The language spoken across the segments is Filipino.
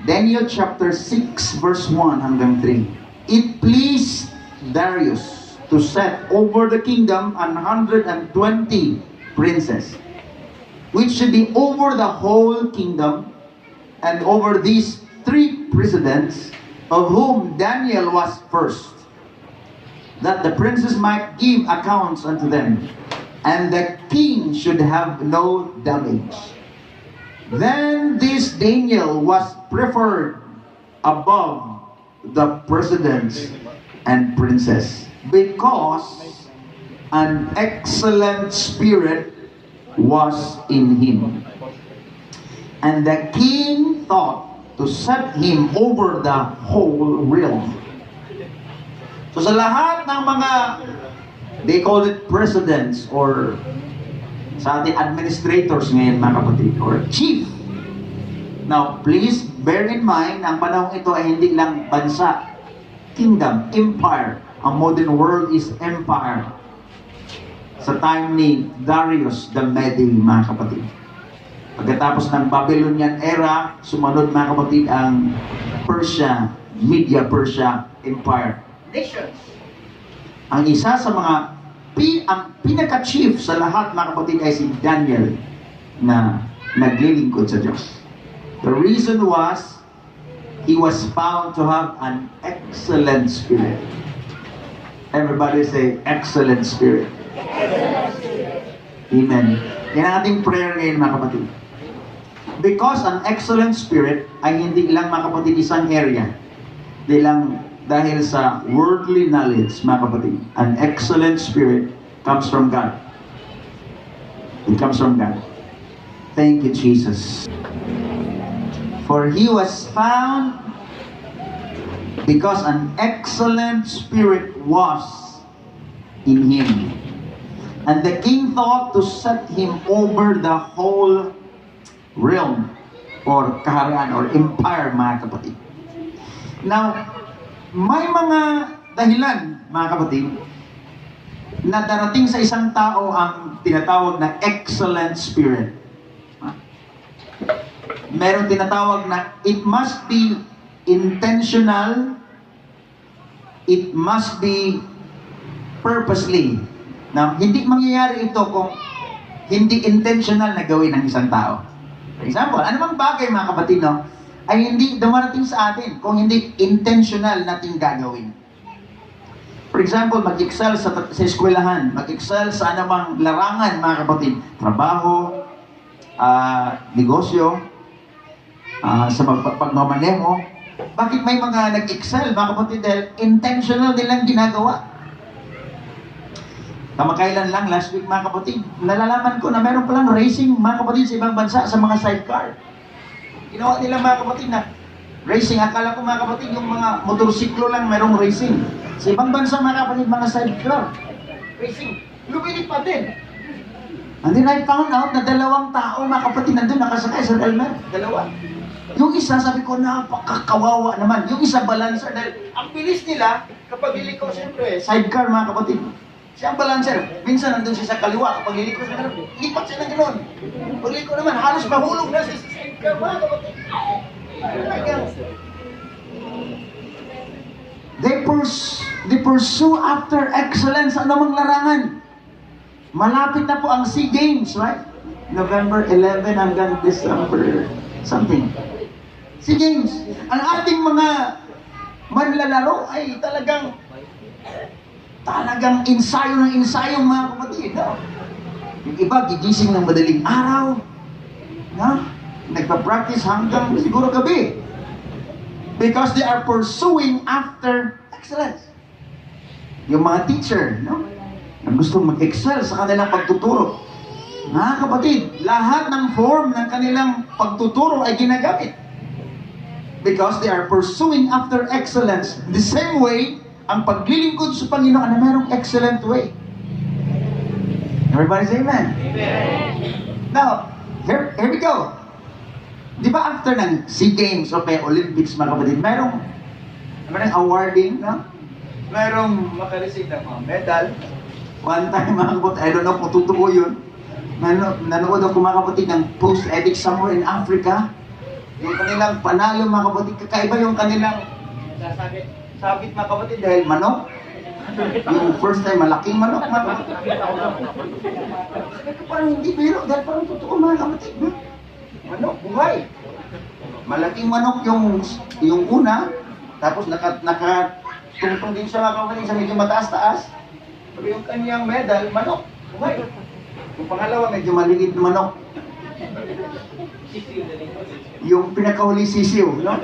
Daniel chapter 6 verse 1 hanggang 3. It pleased Darius to set over the kingdom 120 princes, which should be over the whole kingdom, and over these 3 presidents, of whom Daniel was first, that the princes might give accounts unto them, and the king should have no damage. Then this Daniel was preferred above the presidents and princes, because an excellent spirit was in him. And the king thought to set him over the whole realm. So sa lahat ng mga, they call it presidents, or sa ating administrators ngayon mga kapatid, or chief. Now, please bear in mind, ang panahon ito ay hindi lang bansa, kingdom, empire. Ang modern world is empire. Sa time ni Darius the Mede, mga kapatid. Pagkatapos ng Babylonian era, sumunod mga kapatid ang Persia, Media-Persia Empire. Nations. Ang isa sa mga ang pinaka-chief sa lahat mga kapatid ay si Daniel na naglilingkod sa Diyos. The reason was, he was found to have an excellent spirit. Everybody say, excellent spirit. Amen. Yan ang ating prayer ngayon mga kapatid. Because an excellent spirit ay hindi lang mga kapatid isang area. Hindi lang dahil sa worldly knowledge mga kapatid. An excellent spirit comes from God. It comes from God. Thank you, Jesus. For he was found because an excellent spirit was in him. And the king thought to set him over the whole realm, or kaharian, or empire, mga kapatid. Now, may mga dahilan, mga kapatid, na darating sa isang tao ang tinatawag na excellent spirit. Meron tinatawag na it must be intentional, it must be purposely. Now, hindi mangyayari ito kung hindi intentional na gawin ng isang tao. For example, anumang bagay mga kapatid, no, ay hindi dumarating sa atin kung hindi intentional natin gagawin. For example, mag-excel sa eskwelahan, mag-excel sa anumang larangan mga kapatid, trabaho, negosyo, sa pagmamaneho. Bakit may mga nag-excel mga kapatid? Dahil intentional nilang ginagawa. Kamakailan lang, last week mga kapatid, nalalaman ko na meron palang racing mga kapatid sa ibang bansa sa mga sidecar. Ginawa nila mga kapatid na racing. Akala ko mga kapatid yung mga motorsiklo lang merong racing. Sa ibang bansa mga kapatid, mga sidecar racing. Lumilipad din. And then I found out na 2 tao mga kapatid nandun nakasakay sa helmet. 2. Yung isa, sabi ko, napakakawawa naman. Yung isa, balancer. Dahil ang bilis nila, kapag liliko, siyempre, sidecar mga kapatid. Siya ang balancer. Minsan nandun siya sa kaliwa. Kapag liliko siya, lipat siya ng gano'n. Pag liliko naman, halos mahulog na siya sa sidecar mga kapatid. They pursue after excellence sa anumang larangan. Malapit na po ang SEA Games, right? November 11 hanggang December something. SEA Games. Ang ating mga manlalaro ay talagang ensayo ng ensayo mga kapatid. No? Yung iba, gigising ng madaling araw. No? Nagpa-practice hanggang siguro gabi. Because they are pursuing after excellence. Yung mga teacher, no? Ang gustong mag-excel sa kanilang pagtuturo. Mga kapatid, lahat ng form ng kanilang pagtuturo ay ginagamit. Because they are pursuing after excellence. The same way, ang paglilingkod sa Panginoon na mayroong excellent way. Everybody say amen? Amen. Now, here we go. Di ba after ng SEA Games o Olympics mga kapatid, mayroong awarding, no? Mayroong makareceive ng mga medal. One time mga kapatid, I don't know kung totoo yun. Nanood ako mga kapatid ng post-edit somewhere in Africa. Yung kanilang panalo, mga kapatid, kakaiba yung kanilang sabit, mga kapatid, dahil manok. Yung first time, malaking manok, mga kapatid. Parang hindi biro, dahil parang totoo, mga kapatid. Manok, buhay. Malaking manok yung una, tapos tungtong din siya, mga kapatid, sa medyo mataas-taas. Pero yung kanyang medal, manok, buhay. Yung pangalawa, medyo maliit na manok. Yung pinakahuli sisiw, no?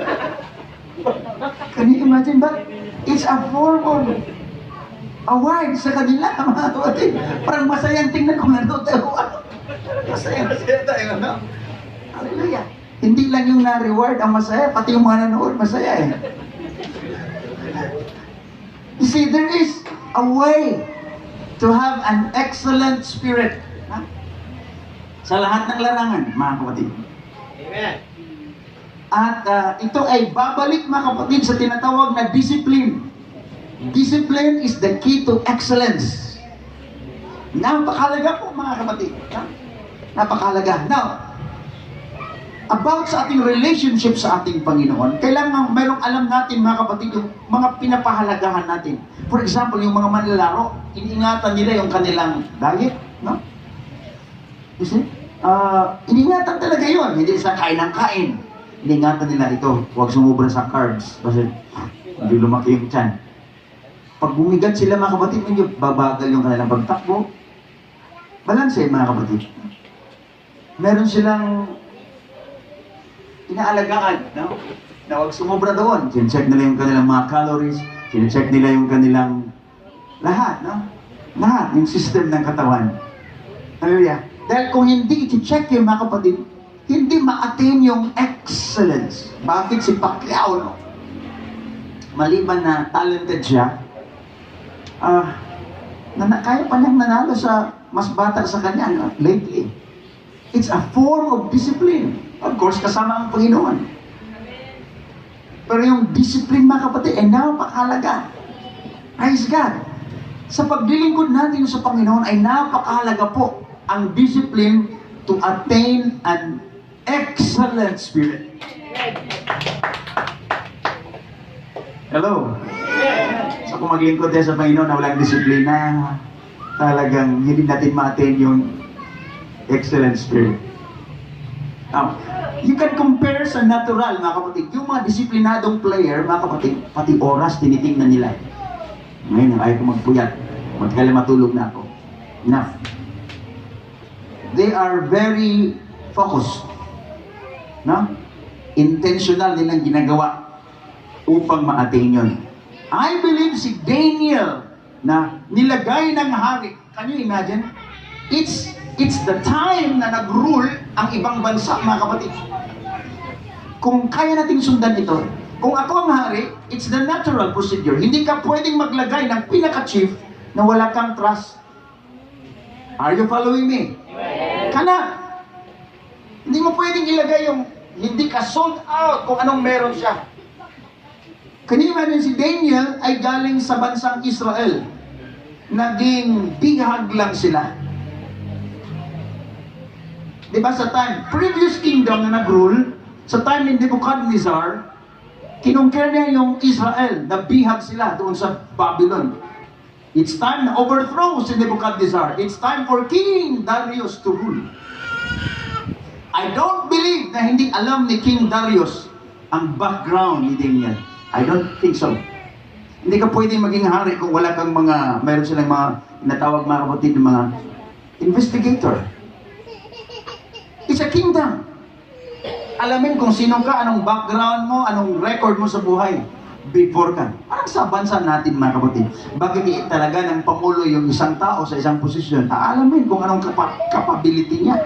Can you imagine ba? It's a form of award sa kanila, mga kapatid. Parang masayang tingnan kung nanood tayo. Masaya tayo, no? Hallelujah. Hindi lang yung na-reward ang masaya, pati yung mga nanood, masaya eh. You see, there is a way to have an excellent spirit. Ha? Sa lahat ng larangan, mga kapatid. Amen. At ito ay babalik, mga kapatid, sa tinatawag na discipline. Discipline is the key to excellence. Napakalaga po, mga kapatid. Ha? Napakalaga. Now, about sa ating relationship sa ating Panginoon, kailangan mayroong alam natin, mga kapatid, yung mga pinapahalagahan natin. For example, yung mga manlalaro, iniingatan nila yung kanilang diet, no? You see? Iniingatan talaga yun. Hindi sa kain ng kain. Iniingatan nila ito. Huwag sumubra sa carbs. Kasi hindi lumaki yung tiyan. Pag bumigat sila, mga kapatid, medyo babagal yung kanilang pagtakbo. Balanse, mga kapatid. Meron silang inaalagaan, no? Na huwag sumubra doon. Sinecheck nila yung kanilang mga calories. Sinecheck nila yung kanilang lahat, no? Lahat, yung system ng katawan. Hallelujah. Dahil kung hindi iti-check yung mga kapatid, hindi ma-attain yung excellence. Bakit si Pacquiao, no? Maliban na talented siya, kaya pa niyang nanalo sa mas bata sa kanya, no? Lately. It's a form of discipline. Of course, kasama ang Panginoon. Pero yung discipline, mga kapatid, ay napakahalaga. Praise God. Sa paglilingkod natin sa Panginoon ay napakahalaga po ang discipline to attain an excellent spirit. Hello. So kung maglingkod tayo sa Panginoon na walang disiplina, talagang hindi natin ma-attain yung excellent spirit. Now, you can compare sa natural, mga kapatid. Yung mga disiplinadong player, mga kapatid, pati oras tinitingnan nila. Ngayon, ayaw ko magpuyat. Magkala matulog na ako. Enough. They are very focused. No? Intentional nilang ginagawa upang ma-attain yun. I believe si Daniel na nilagay ng hari. Can you imagine? It's the time na nag-rule ang ibang bansa, mga kapatid. Kung kaya nating sundan ito, kung ako ang hari, it's the natural procedure. Hindi ka pwedeng maglagay ng pinaka-chief na wala kang trust. Are you following me? Kana. Hindi mo pwedeng ilagay yung hindi ka sold out kung anong meron siya. Can you imagine si Daniel ay galing sa bansang Israel. Naging bihag lang sila. Diba sa time, previous kingdom na nag-rule, sa time ni Nebuchadnezzar, kinungkir niya yung Israel, na bihag sila doon sa Babylon. It's time na overthrow si Nebuchadnezzar. It's time for King Darius to rule. I don't believe na hindi alam ni King Darius ang background ni Daniel. I don't think so. Hindi ka pwedeng maging hari kung wala kang mayroon silang mga inatawag, mga kapatid, mga investigator. It's a kingdom. Alamin kung sino ka, anong background mo, anong record mo sa buhay before ka. Parang sa bansa natin, mga kapatid. Bakit talaga ng Pangulo yung isang tao sa isang posisyon? Alamin kung anong capability niya.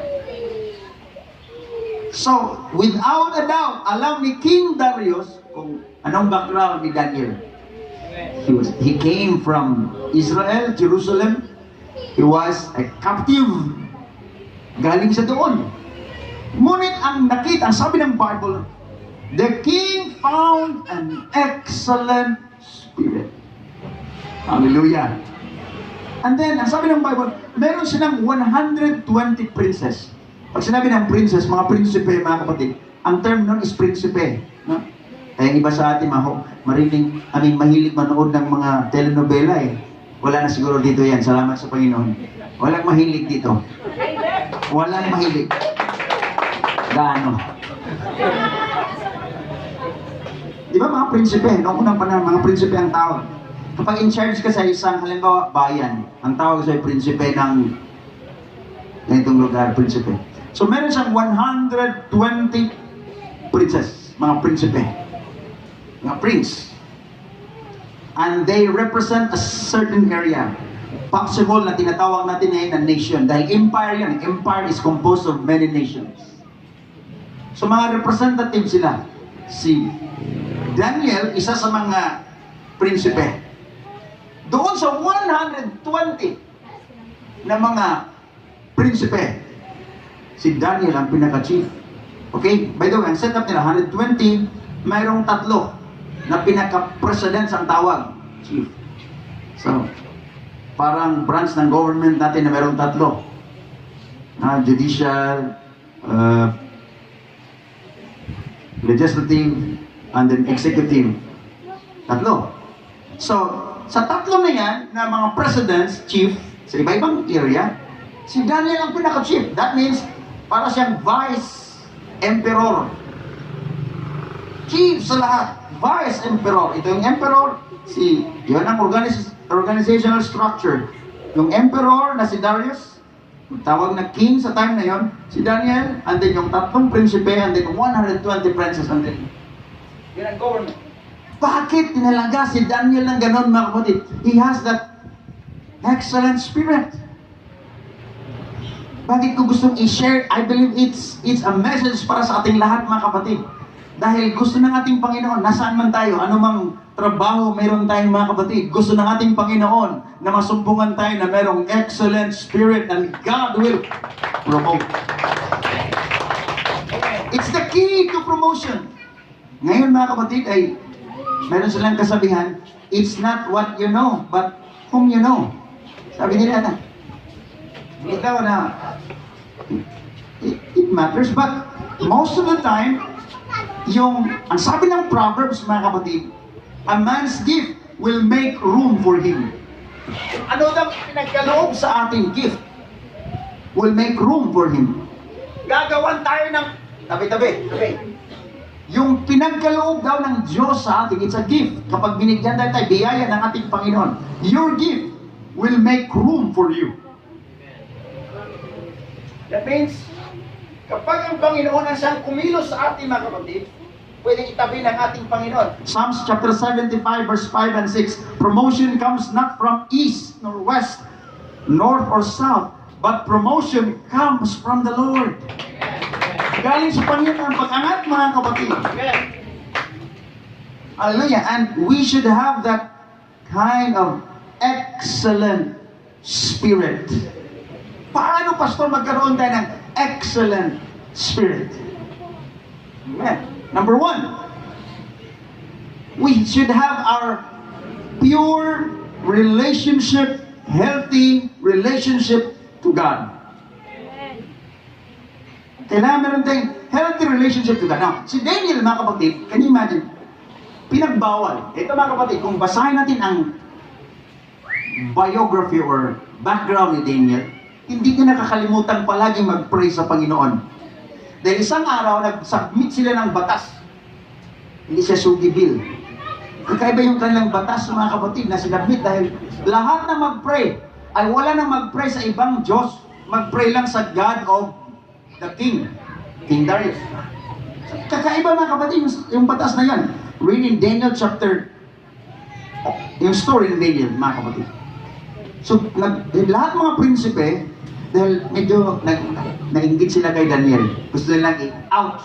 So, without a doubt, alam ni King Darius kung anong background ni Daniel. He came from Israel, Jerusalem. He was a captive. Galing sa doon. Ngunit ang nakita, ang sabi ng Bible, the king found an excellent spirit. Hallelujah. And then, ang sabi ng Bible, meron silang 120 princess. Pag sinabi ng princess, mga prinsipe, mga kapatid, ang term nun is prinsipe. No? Kaya iba sa atin, mahilig manood ng mga telenovela eh. Wala na siguro dito yan. Salamat sa Panginoon. Walang mahilig dito. Walang mahilig. Gaano? Di ba mga prinsipe? Noong unang panahon, mga prinsipe ang tawag. Kapag in charge ka sa isang, halimbawa, bayan, ang tawag sa'yo prinsipe ng ganitong lugar, prinsipe. So meron siyang 120 princes, mga prinsipe. Mga prince. And they represent a certain area. Possible na tinatawag natin ngayon na nation. Dahil empire yan. Empire is composed of many nations. So mga representative sila. Si Daniel, isa sa mga prinsipe. Doon sa 120 na mga prinsipe, si Daniel ang pinaka-chief. Okay? By the way, ang setup nila, 120, mayroong 3 na pinaka-president ang tawag, chief. So, parang branch ng government natin na mayroong 3. Judicial, legislative, and then executive. 3. So, sa 3 na yan, na mga presidents, chief, sa iba-ibang area, si Daniel ang pinaka-chief. That means, para siyang vice emperor. Chief sa lahat. Vice emperor. Ito yung emperor, yun ang organizational structure. Yung emperor na si Darius, tawag na king sa time na yon, si Daniel, and then yung 3 prinsipe, and then 120 princes, and then yun ang government. Bakit tinalaga si Daniel ng ganon, mga kapatid? He has that excellent spirit. Bakit ko gustong i-share? I believe it's a message para sa ating lahat, mga kapatid. Dahil gusto ng ating Panginoon, nasaan man tayo, anumang trabaho meron tayong mga kapatid, gusto ng ating Panginoon na masumpungan tayo na merong excellent spirit and God will promote. It's the key to promotion. Ngayon, mga kapatid, ay meron silang kasabihan, it's not what you know, but whom you know. Sabi nila na, ikaw na, it matters, but most of the time, ang sabi ng Proverbs, mga kapatid, a man's gift will make room for him. Ano daw pinagkaloob sa ating gift will make room for him. Gagawan tayo ng tabi-tabi. Yung pinagkaloob daw ng Diyos sa ating, it's a gift. Kapag binigyan tayo biyaya ng ating Panginoon, your gift will make room for you. That means, kapag ang Panginoon ang siyang kumilos sa ating mga kapatid, pwedeng itabi ng ating Panginoon. Psalms chapter 75 verse 5 and 6, promotion comes not from east nor west, north or south, but promotion comes from the Lord. Galing sa Panginoon ang pag-angat, mga kapatid. Hallelujah. And we should have that kind of excellent spirit. Paano, Pastor, magkaroon tayo ng excellent spirit? Amen. Number 1, we should have our pure relationship, healthy relationship to God. Kailangan meron tayong healthy relationship to God. Now, si Daniel, mga kapatid, can you imagine? Pinagbawal. Ito, mga kapatid, kung basahin natin ang biography or background ni Daniel, hindi ka nakakalimutan palagi mag-pray sa Panginoon. Dahil isang araw, nag-submit sila ng batas. Hindi siya sugi bill. Kakaiba yung kanilang batas, mga kapatid, na sinabit dahil lahat na mag-pray ay wala na mag-pray sa ibang Diyos. Mag-pray lang sa God of the King, King Darius. Kakaiba, mga kapatid, yung batas na yan. Read in Daniel chapter, yung story ng Daniel, mga kapatid. So, lahat mga prinsipe, dahil medyo nainggit sila kay Daniel. Gusto nilang i-out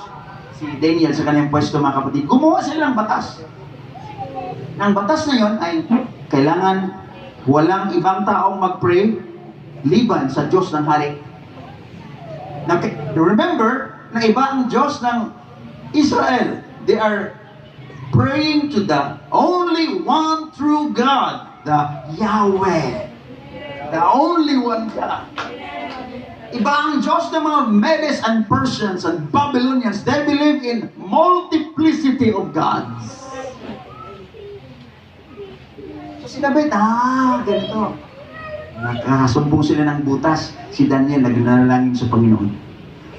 si Daniel sa kanyang pwesto, mga kapatid. Gumawa sila ng batas. Ang batas na yon ay kailangan walang ibang taong mag-pray liban sa Diyos ng hari. Remember, na iba ang Diyos ng Israel. They are praying to the only one true God, the Yahweh. The only one God. Iba ang Diyos ng mga Medes and Persians and Babylonians. They believe in multiplicity of gods. So si David, ganito. Nakasumbong sila ng butas. Si Daniel nagnanalangin sa Panginoon.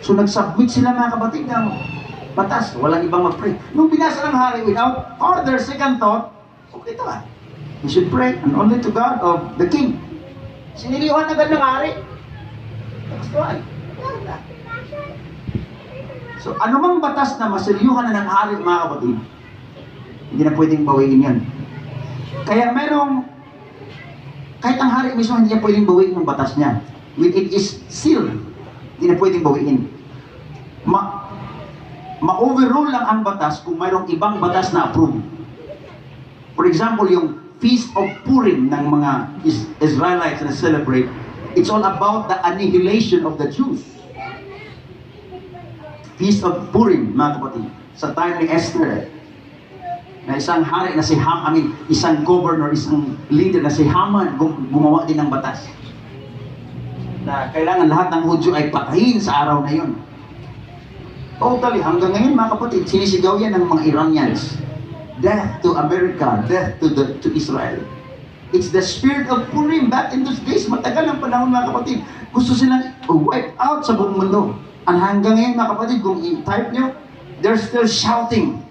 So nag-submit sila mga kapatid ng batas. Walang ibang mag-pray. Nung binasa ng hari without further second thought, okay ito we should pray and only to God of the king. Siniliwan agad ng hari. So, anumang batas na masilyuhan na ng hari, mga kapatid, hindi na pwedeng bawiin yan. Kaya kahit ang hari mismo, hindi niya pwedeng bawiin ng batas niya. When it is sealed, hindi na pwedeng bawiin. Ma-overrule lang ang batas kung mayroong ibang batas na approve. For example, yung Feast of Purim ng mga Israelites na celebrate, it's all about the annihilation of the Jews. Feast of Purim, mga kapatid, sa time ni Esther, na isang hari na si isang governor, isang leader na si Haman, gumawa din ng batas. Na kailangan lahat ng Hudyo ay patayin sa araw na yun. Totally, hanggang ngayon, mga kapatid, sinisigaw yan ng mga Iranians. Death to America, death to Israel. It's the spirit of Purim back in those days. Matagal ang panahon, mga kapatid. Gusto silang wipe out sa buong mundo. Ang hanggang ngayon, mga kapatid, kung i-type nyo, they're still shouting,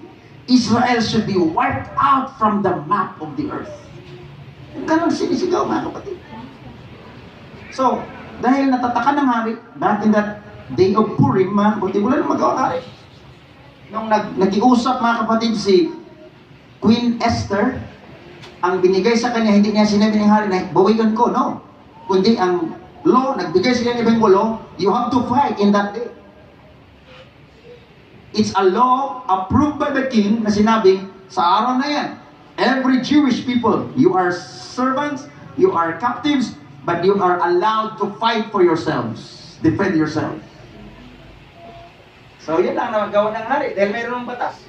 Israel should be wiped out from the map of the earth. Ganun sinisigaw, mga kapatid. So, dahil natataka ng hari, back in that day of Purim, mga kapatid, wala nang magawa hari. Nung nag-iusap, mga kapatid, si Queen Esther, ang binigay sa kanya, hindi niya sinabi ng hari na bawigan ko, no. Kundi ang law, nagbigay sila ng ibang law, you have to fight in that day. It's a law approved by the king na sinabi, sa araw na yan, every Jewish people, you are servants, you are captives, but you are allowed to fight for yourselves. Defend yourselves. So, yan lang na magawa ng hari, dahil mayroon ng batas.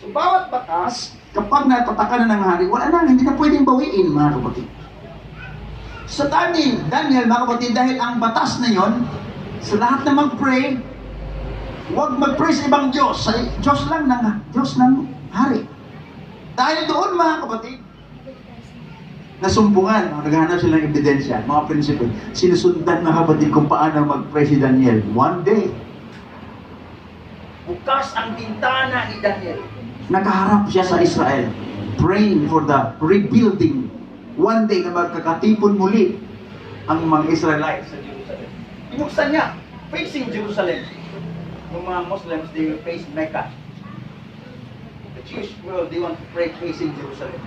So, bawat batas, kapag natataka na ng hari, wala na, hindi na pwedeng bawiin, mga kapatid. Sa time ni Daniel, mga kapatid, dahil ang batas na yon, sa lahat na mag-pray, huwag mag-pray sa ibang Diyos, sa Diyos ng hari. Dahil doon, mga kapatid, nasumpungan, naghahanap sila ng ebidensya, mga prinsipyo, sinusundan, mga kapatid, kung paano mag-pray si Daniel. One day, bukas ang bintana ni Daniel. Nakaharap siya sa Israel, praying for the rebuilding. One day na magkakatipon muli ang mga Israelites sa Jerusalem. Binuksan niya, facing Jerusalem. Yung mga Muslims, they will face Mecca. The Jewish world, they want to pray facing Jerusalem.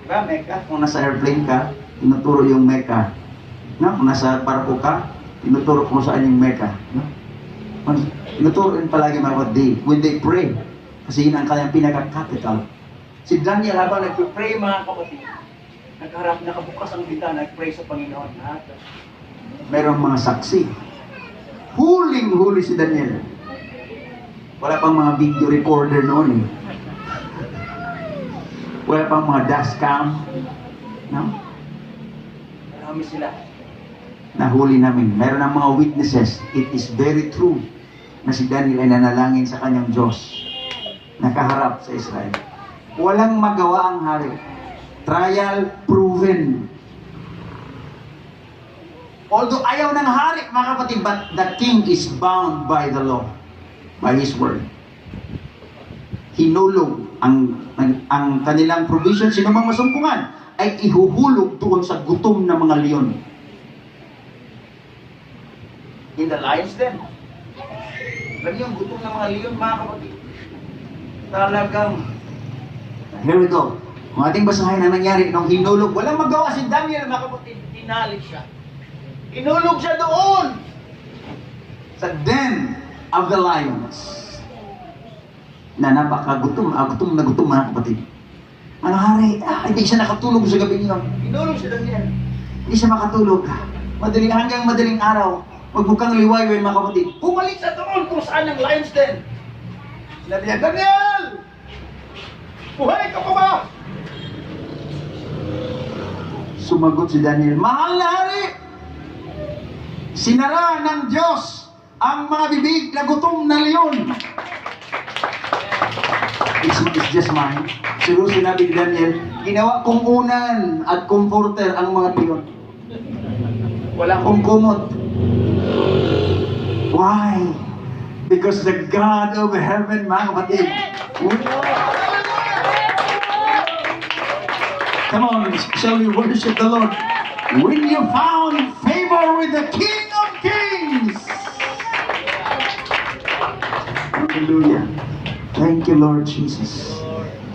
Diba, Mecca? Kung nasa airplane ka, tinuturo yung Mecca. No? Kung nasa barko ka, tinuturo kung saan yung Mecca. No? Tinuturo rin palagi mga when they pray. Kasi yun ang kanyang pinaka-capital. Si Daniel, habang nag-pray, mga kapatid, nakabukas ang bintana, nag-pray sa Panginoon. Merong mga saksi. Huling-huli si Daniel. Wala pang mga video recorder noon. Wala pang mga dashcam. No? Marami sila. Nahuli namin. Meron ng mga witnesses. It is very true na si Daniel ay nanalangin sa kanyang Diyos. Nakaharap sa Israel. Walang magawa ang hari. Trial proven. Although ayaw ng hari, mga kapatid, but the king is bound by the law, by his word. Hinulog ang kanilang provision, sino mang masumpungan, ay ihuhulog doon sa gutom ng mga leon. In the lion's den. Lagi yung gutom ng mga leon, mga kapatid. Talagang, here we go. Ang ating basahin na nangyari nung hinulog, walang magawa si Daniel, mga kapatid, tinalik siya. Hinulog siya doon sa den of the lions. Na napakagutom, gutom na gutom, mga kapatid. Ang hari, hindi siya nakatulog sa gabi niyo. Hinulog si Daniel. Hindi siya makatulog. Hanggang madaling araw, magbukang liwayway, mga kapatid. Bumalik sa doon kung saan ang lion's den. Sinabi niya, Daniel! Buhay ka pa ba? Sumagot si Daniel, mahal na hari! Sinara ng Diyos ang mga bibig na gutom na leon. It's just mine. Siguro sinabi ni Daniel, ginawa kong unan at comforter ang mga leon. Walang kumkumot. Why? Because the God of heaven, mga kapatid. Come on, shall we worship the Lord? When you found favor with the King of Kings. Hallelujah. Thank you, Lord Jesus.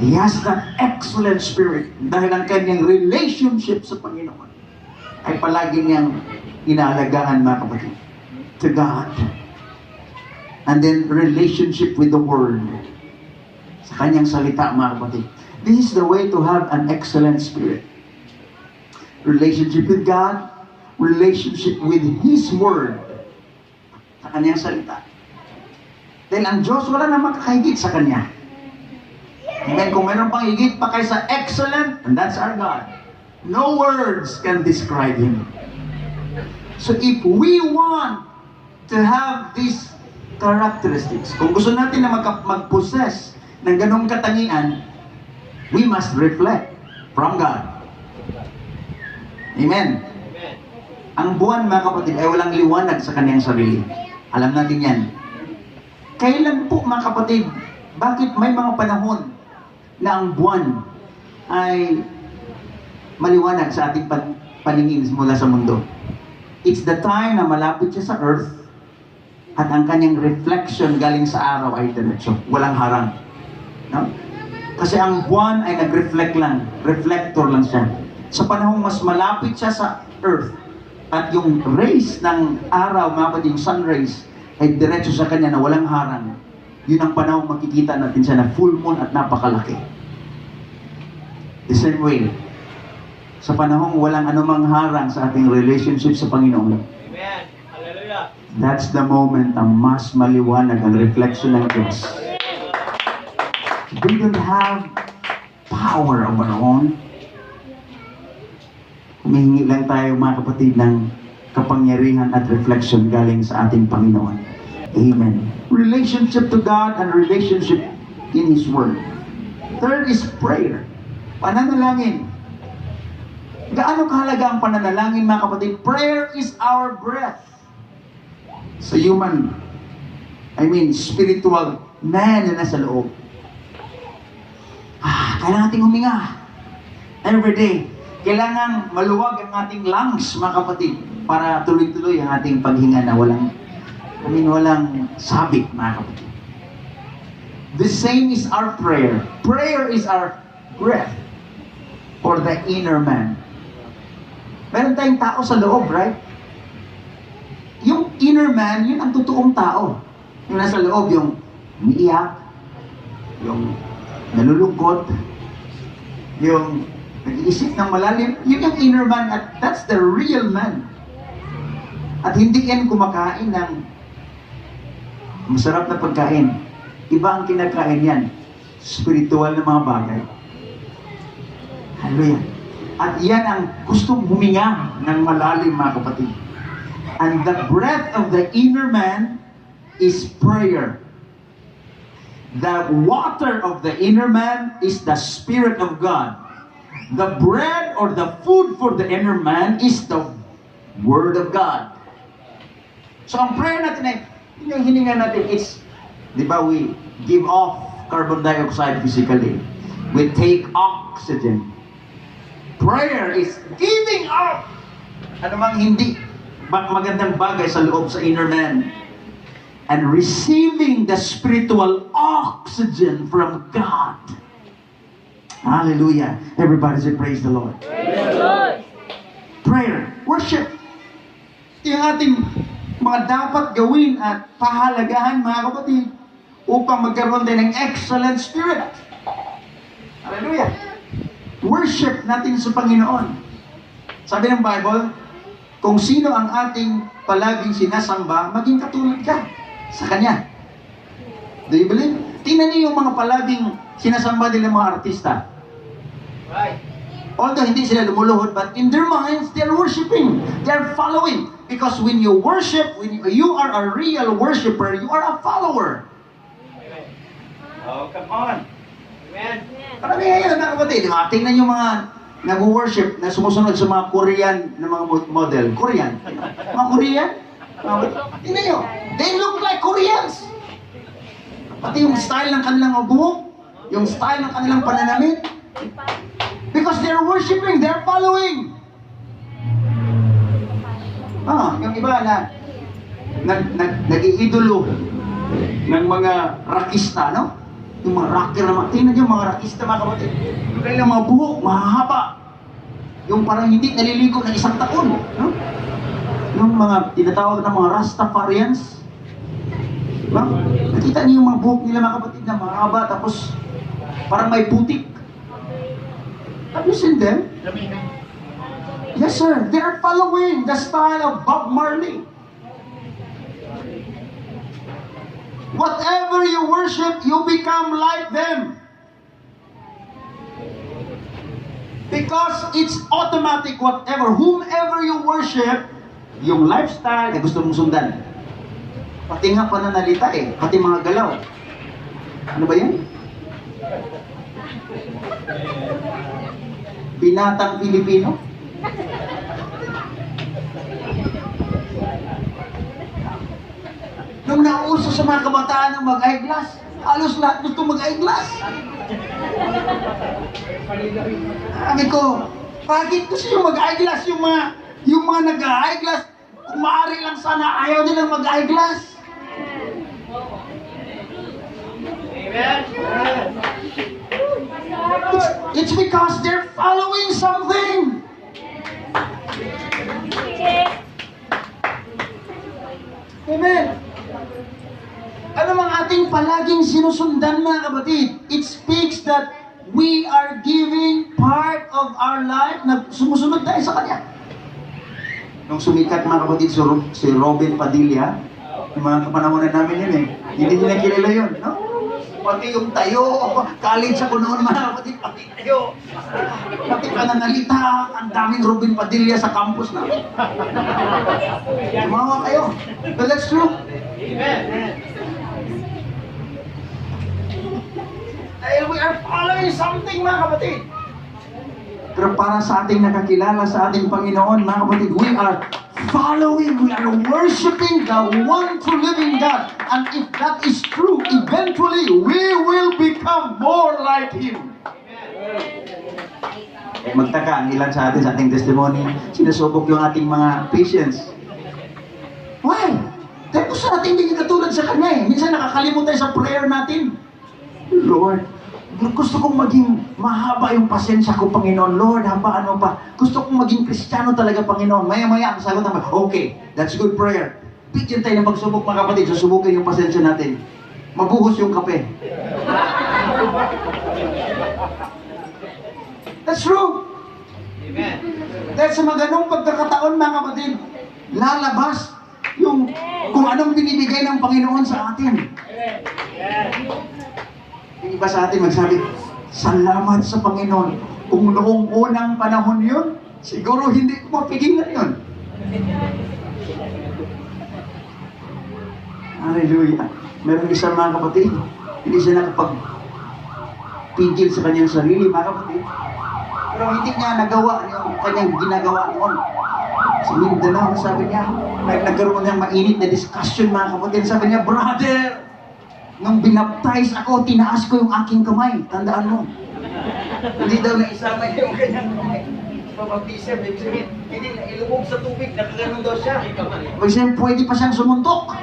He has that excellent spirit dahil ang kanyang relationship sa Panginoon ay palagi niyang inaalagaan, mga kapatid, to God. And then relationship with the Word. Sa kanyang salita, mga kapatid. This is the way to have an excellent spirit. Relationship with God, relationship with His Word. Sa kanyang salita. Dahil ang Diyos, wala na makakahigit sa Kanya. Amen. Kung mayroon pang higit pa kaysa excellent, and that's our God. No words can describe Him. So if we want to have these characteristics, kung gusto natin na mag-possess ng ganong katangian, we must reflect from God. Amen. Ang buwan, mga kapatid, ay walang liwanag sa kanyang sarili. Alam natin yan. Kailan po, mga kapatid, bakit may mga panahon na ang buwan ay maliwanag sa ating paningin mula sa mundo? It's the time na malapit siya sa earth at ang kanyang reflection galing sa araw ay diretso. Walang harang. No? Kasi ang buwan ay nag-reflect lang. Reflector lang siya. Sa panahong mas malapit siya sa earth at yung rays ng araw, mga kapatid, yung sun rays, ay diretso sa kanya na walang harang. Yun ang panahong makikita natin siya na full moon at napakalaki. The same way, sa panahong walang anumang harang sa ating relationship sa Panginoon. Amen. Hallelujah. That's the moment na mas maliwanag ang reflection ng Diyos. We don't have power of our own. Humihingi lang tayo, mga kapatid, ng kapangyarihan at reflection galing sa ating Panginoon. Amen. Relationship to God and relationship in His Word. Third is prayer. Pananalangin. Gaano kahalaga ang pananalangin, mga kapatid? Prayer is our breath. Sa human, spiritual man na nasa loob. Kailangan nating huminga. Every day. Kailangan maluwag ang ating lungs, mga kapatid, para tuloy-tuloy ang ating paghinga na walang sabik, mga kapatid. The same is our prayer. Prayer is our breath for the inner man. Meron tayong tao sa loob, right? Yung inner man, yun ang totoong tao. Yung nasa loob, yung umiiyak, yung nalulungkot, yung nag-iisip ng malalim, yun yung inner man, at that's the real man. At hindi yan kumakain ng masarap na pagkain. Iba ang kinakain yan. Spiritual na mga bagay. Hallelujah. At yan ang gustong huminga ng malalim, mga kapatid. And the breath of the inner man is prayer. The water of the inner man is the Spirit of God. The bread or the food for the inner man is the Word of God. So ang prayer natin ay, yung hininga natin, it's, di ba, we give off carbon dioxide physically. We take oxygen. Prayer is giving up anumang hindi magandang bagay sa loob sa inner man and receiving the spiritual oxygen from God. Hallelujah. Everybody say praise the Lord. Praise the Lord. Prayer, worship. Yung ating mga dapat gawin at pahalagahan, mga kapatid, upang magkaroon din ng excellent spirit. Hallelujah. Worship natin sa Panginoon. Sabi ng Bible, kung sino ang ating palaging sinasamba, maging katulad ka sa Kanya. Do you believe? Tingnan niyo yung mga palaging sinasamba nila mga artista. Right. Although hindi sila lumuluhod, but in their minds, they're worshiping. They're following. Because when you worship, when you are a real worshiper, you are a follower. Oh, come on. Amen. Marami ngayon, mga kapatid, tingnan yung mga nag-worship na sumusunod sa mga Korean na mga model. Korean. Mga Korean. Tingnan nyo. They look like Koreans. Pati yung style ng kanilang buhok, yung style ng kanilang pananamit. Because they're worshiping, they're following. Yung iba na nag-iidolo ng mga rockista, no? Yung mga rocker naman. Tingnan nyo, mga rockista, mga kapatid. Yung kanilang mga buhok, mahahaba. Yung parang hindi naliligo ng isang taon, no? Yung mga tinatawag na mga Rastafarians. Diba? Nakita niyo yung mga buhok nila, mga kapatid, na mahaba, tapos parang may putik. Have you seen them? Yes, sir. They are following the style of Bob Marley. Whatever you worship, you become like them. Because it's automatic, whomever you worship, yung lifestyle na gusto mong sundan. Pati nga pananalita pati mga galaw. Ano ba yan? Binatang Pilipino? Nung nauso sa mga kabataan ng mag-eyeglass, halos lahat gusto mag-eyeglass. Sabi ko, bakit gusto yung mag-eyeglass? Yung mga nag-eyeglass, kung maaari lang sana ayaw nilang mag-eyeglass. Amen. It's because they're following something. Amen. Ano ang ating palaging sinusundan, mga kapatid? It speaks that we are giving part of our life na sumusunod tayo sa Kanya. Nung sumikat, mga kapatid, si Robin Padilla, yung mga kapanahonan namin yun hindi nila kilala yun, no? Pati yung tayo, college ako noon, mga kapatid, pati tayo. Pati pananalita, ang daming Robin Padilla sa campus namin. Tumawa kayo. But that's true. Amen. Dahil we are following something, mga kapatid. Pero para sa ating nakakilala sa ating Panginoon, mga kapatid, we are following, we are worshiping the one true living God. And if that is true, eventually we will become more like Him. Magtaka ang ilan sa atin sa ating testimony, sinusubok yung ating mga patients. Why? Dahil gusto natin hindi katulad sa Kanya Minsan nakakalimutan sa prayer natin. Lord, gusto kong maging mahaba yung pasensya ko, Panginoon. Lord, habaan mo pa. Gusto kong maging Kristiyano talaga, Panginoon. Maya-maya, ang sagot naman, okay, that's good prayer. Bigyan tayo ng pagsubok, mga kapatid. Susubukin yung pasensya natin. Mabuhos yung kape. That's true. Amen. Dahil sa mga ganong pagkakataon, mga kapatid, lalabas yung kung anong binibigay ng Panginoon sa atin. Yung iba sa atin magsabi, salamat sa Panginoon. Kung noong unang panahon yun, siguro hindi ko mapigilan yun. Hallelujah. Meron isang mga kapatid, hindi siya nakapagpigil sa kanyang sarili, mga kapatid. Pero hindi niya nagawa yung kanyang ginagawa noon. Sa Mindanao, sabi niya, nagkaroon ng mainit na discussion, mga kapatid. Sabi niya, brother, nung binaptize ako, tinaas ko yung aking kamay. Tandaan mo. Hindi daw naisama niya yung kanyang kamay. Pabaptism, hindi na ilubog sa tubig, nakaganon daw siya. Kasi pwede pa siyang sumuntok.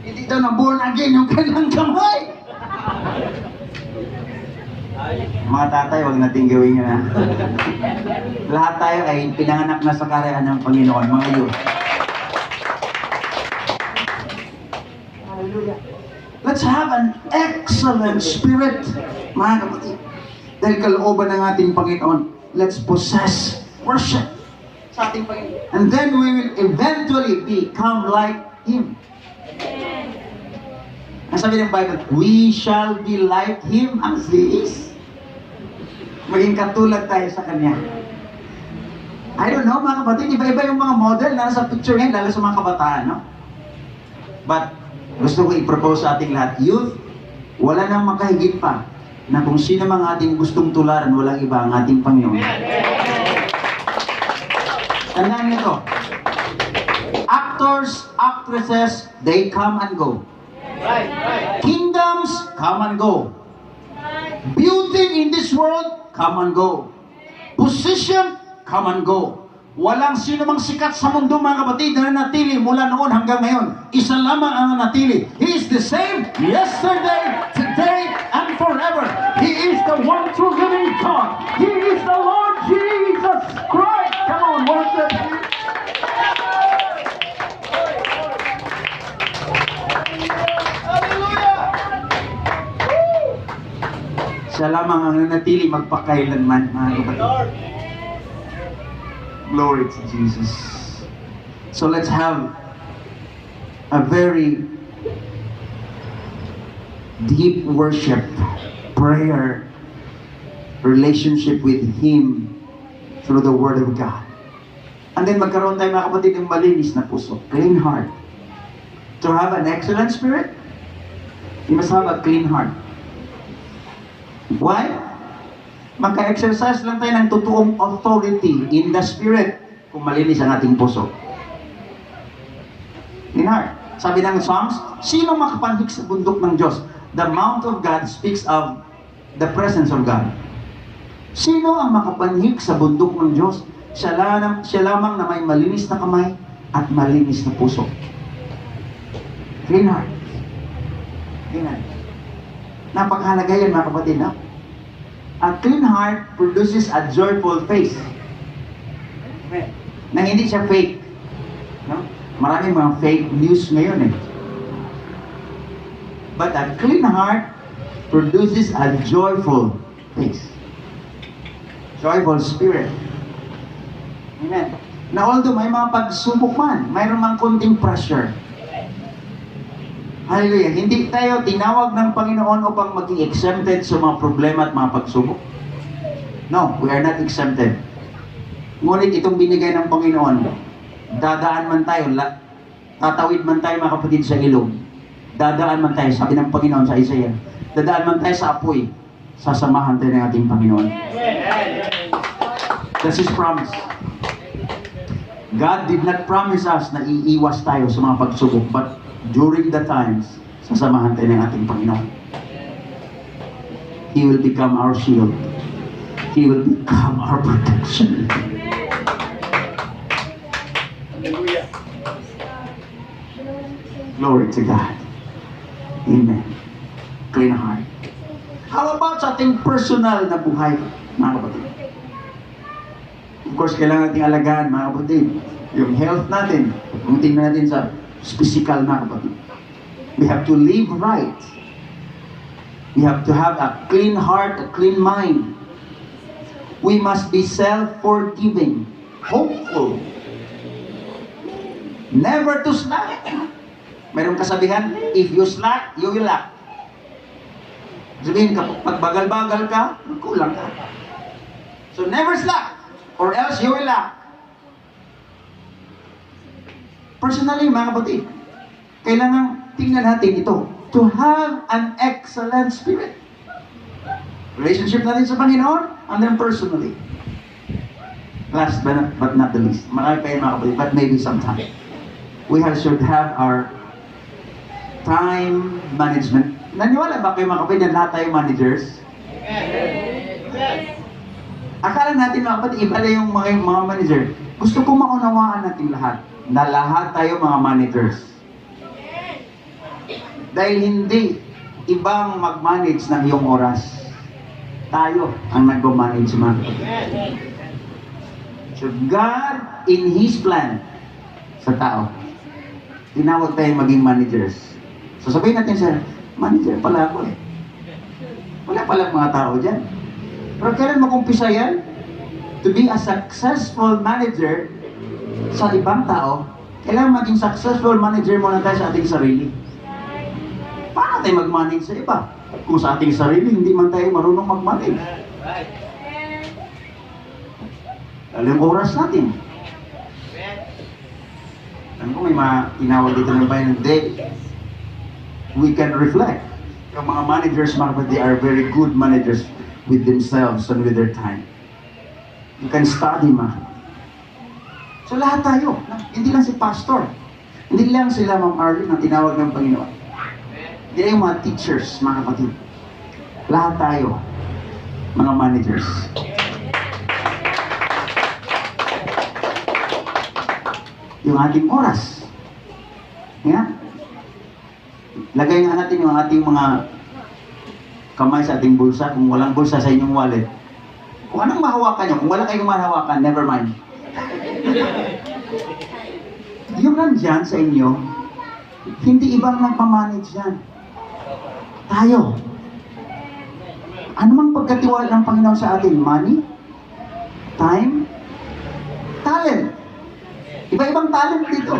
Hindi daw na born again yung kanyang kamay. Mga tatay, huwag natin gawin yun, ha? Lahat tayo ay pinanganak na sa karayaan ng Panginoon, mga youth. Hallelujah. Let's have an excellent spirit, mga kapatid. Dahil kalooban ng ating Panginoon, let's possess worship sa ating Panginoon. And then we will eventually become like Him. Ang sabi ng Bible, we shall be like Him as He is. Maging katulad tayo sa Kanya. I don't know mga kapatid, iba-iba yung mga model na nasa picture ngayon, lalo sa mga kabataan, no? But, gusto ko i-propose sa ating lahat, youth, wala nang makahigit pa na kung sino mga ating gustong tularan, walang iba ang ating Panginoon. Tandaan niyo to. Actors, actresses, they come and go. Right, right. Kingdoms come and go. Beauty in this world, come and go. Position, come and go. Walang sino mang sikat sa mundo mga kapatid na nanatili mula noon hanggang ngayon. Isa lamang ang nanatili. He is the same yesterday, today, and forever. He is the one true living God. He is the Lord Jesus Christ. Come on, worship Him. Siya lamang ang nanatili magpakailanman, mga kapatid. Lord. Glory to Jesus. So let's have a very deep worship, prayer, relationship with Him through the Word of God. And then magkaroon tayo mga kapatid ng malinis na puso, clean heart. To have an excellent spirit, you must have a clean heart. Why? Magka-exercise lang tayo ng totoong authority in the Spirit kung malinis ang ating puso. Clean heart. Sabi ng Psalms, sino makapanhik sa bundok ng Diyos? The mount of God speaks of the presence of God. Sino ang makapanhik sa bundok ng Diyos? Siya lamang na may malinis na kamay at malinis na puso. Clean heart. Clean heart. Napakahalaga yan mga kapatid, no? A clean heart produces a joyful face. Na hindi siya fake. No? Maraming mga fake news ngayon eh. But a clean heart produces a joyful face. Joyful spirit. Amen. Na although may mga pagsubok man, mayroon mang konting pressure. Hallelujah. Hindi tayo tinawag ng Panginoon upang maging exempted sa mga problema at mga pagsubok. No, we are not exempted. Ngunit itong binigay ng Panginoon, dadaan man tayo, tatawid man tayo mga kapatid sa ilog, dadaan man tayo, sabi ng Panginoon sa Isaiah, dadaan man tayo sa apoy, sasamahan tayo ng ating Panginoon. That's His promise. God did not promise us na iiwas tayo sa mga pagsubok, but during the times, sasamahan tayo ng ating Panginoon. He will become our shield. He will become our protection. Hallelujah. Glory to God. Amen. Clean heart. How about sa ating personal na buhay, mga kapatid? Of course, kailangan nating alagaan, mga kapatid. Yung health natin, kung tingnan natin sa physical na kapatid. We have to live right. We have to have a clean heart, a clean mind. We must be self-forgiving, hopeful, never to slack. Mayroong kasabihan, if you slack, you will lack. Sabihin, kapag bagal-bagal ka, kulang ka. So never slack, or else you will lack. Personally, mga kapatid, kailangan tingnan natin ito. To have an excellent spirit. Relationship natin sa Panginoon, and then personally. Last but not the least. Marami pa yun mga kapatid, but maybe sometime. We should have our time management. Naniwala ba kayo mga kapatid na lahat tayo managers? Amen. Akala natin mga kapatid, iba lang yung mga manager. Gusto ko maunawaan natin lahat. Na lahat tayo mga managers. Dahil hindi ibang mag-manage ng iyong oras. Tayo ang nag-manage mga kapatid. So God, in His plan sa tao, tinawag tayo maging managers. So sabihin natin sa manager pala ako eh. Wala palang mga tao dyan. Pero kailan mag-umpisa yan? To be a successful manager sa ibang tao, kailangan maging successful manager muna tayo sa ating sarili. Paano tayo mag-manage sa iba? Kung sa ating sarili, hindi man tayo marunong mag-manage. Lalo yung oras natin. Alam ko may tinawag dito ng bayan ng day. We can reflect. Yung mga managers, they are very good managers with themselves and with their time. You can study, So lahat tayo, hindi lang si pastor, hindi lang sila Ma'am Arlene ang tinawag ng Panginoon. Hindi lang yung mga teachers, mga kapatid. Lahat tayo, mga managers. Yung ating oras. Yeah? Lagay nga natin yung ating mga kamay sa ating bulsa. Kung walang bulsa sa inyong wallet, kung anong mahawakan nyo, kung wala kayong mahawakan, never mind. Yung nandyan sa inyo, hindi ibang nagmamanage yan. Tayo. Ano mang pagkatiwala ng Panginoon sa atin? Money? Time? Talent? Iba-ibang talent dito.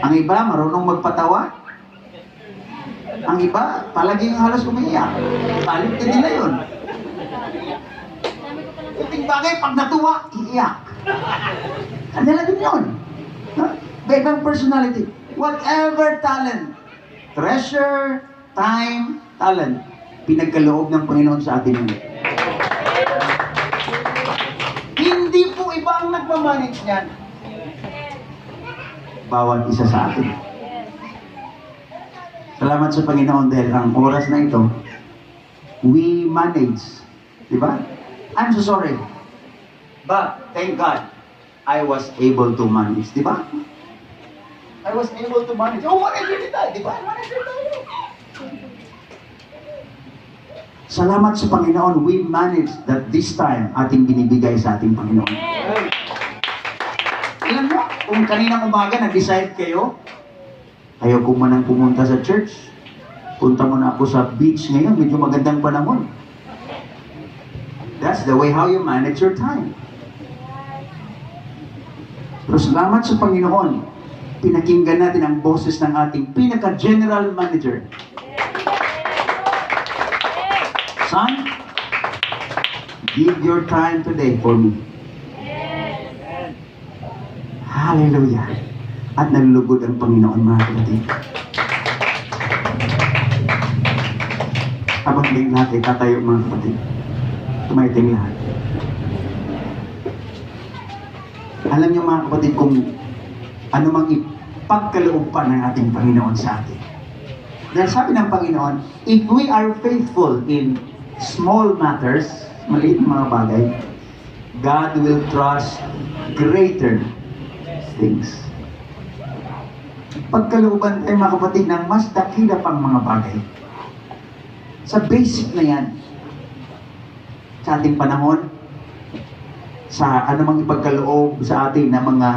Ang iba, marunong magpatawa. Ang iba, palaging halos umiiyak. Talent din nila yun. Kunting bagay, pag natuwa, iiyak. Kanila din yun. Iba-ibang personality. Whatever talent, treasure, time, talent, pinagkaloob ng Panginoon sa atin yun. Hindi po iba ang nagmamanage niyan. Bawat isa sa atin. Salamat sa Panginoon dahil ang oras na ito, we manage. Diba? I'm so sorry. But, thank God, I was able to manage. Diba? I was able to manage. Oh, manager din tayo. Diba? Manager tayo. Salamat sa Panginoon, we manage that this time ating binibigay sa ating Panginoon. Alam mo, kung kaninang umaga nag-decide kayo, ayaw ko manang pumunta sa church, punta mo na ako sa beach ngayon, medyo magandang panahon. That's the way how you manage your time. Pero salamat sa Panginoon, pinakinggan natin ang boses ng ating pinaka-general manager. Son, give your time today for me. Hallelujah. At nalulugod ang Panginoon, mga kapatid. Habang din lahat ay tatayo, mga kapatid. Tumaiting lahat. Alam niyo, mga kapatid, kung ano mang ipagkaloob pa ng ating Panginoon sa atin. Dahil sabi ng Panginoon, if we are faithful in small matters, maliit na mga bagay, God will trust greater things. Pagkalooban tayo, mga kapatid, ng mas dakila pang mga bagay. Sa basic na yan, sa ating panahon, sa anumang ipagkaloob sa atin na mga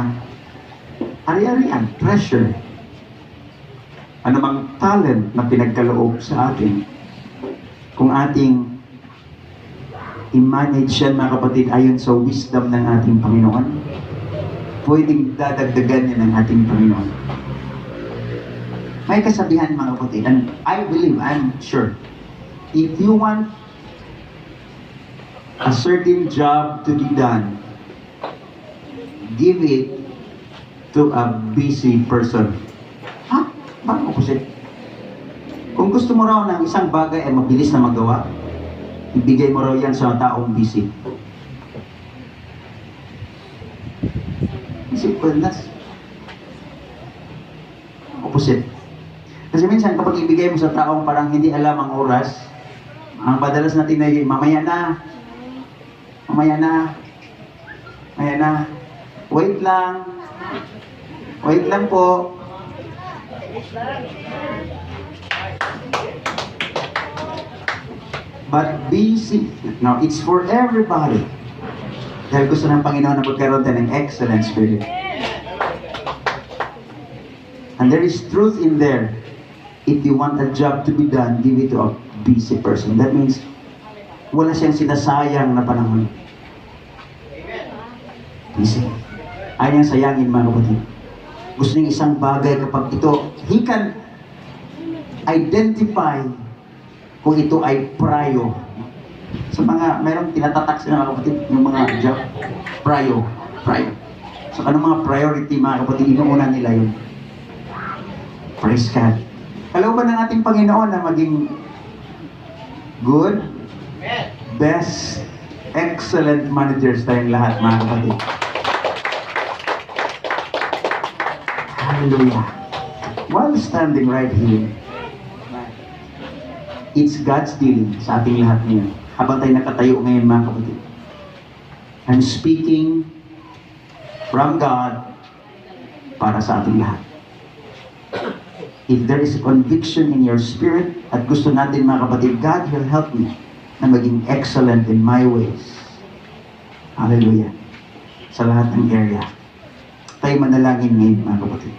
ari-arian, treasure, anumang talent na pinagkaloob sa atin, kung ating i-manage yan, mga kapatid, ayon sa wisdom ng ating Panginoon, pwedeng dadagdagan yan ng ating Panginoon. May kasabihan, mga kapatid, and I believe, I'm sure, if you want a certain job to be done, give it to a busy person. Ha? Bakit opposite? Kung gusto mo raw ng isang bagay ay mabilis na magawa, ibigay mo raw yan sa taong busy. Simple, that's opposite. Kasi minsan kapag ibigay mo sa taong parang hindi alam ang oras, ang padalas natin na mamaya na, mamaya na, mamaya na, wait lang po. But busy. Now, it's for everybody. Dahil gusto ng Panginoon na magkaroon tayo ng excellent spirit. And there is truth in there. If you want a job to be done, give it to a busy person. That means, wala siyang sinasayang na panahon. Busy. Ayaw niyang sayangin, mga kapatid. Gusto niyang isang bagay kapag ito, he can identify kung ito ay prayo Sa mga, merong tinatatak sila mga kapatid, yung mga job, prior. So, ano mga priority mga kapatid, inuuna nila yun. Praise God. Kalooban ng ating Panginoon na maging good, Amen. best, excellent managers tayong lahat mga kapatid. Hallelujah. While standing right here, it's God's dealing sa ating lahat ngayon. Habang tayo nakatayo ngayon mga kapatid. I'm speaking from God para sa ating lahat. If there is a conviction in your spirit at gusto natin mga kapatid, God will help me na maging excellent in my ways. Hallelujah. Sa lahat ng area. Tayo manalangin ngayon mga kapatid.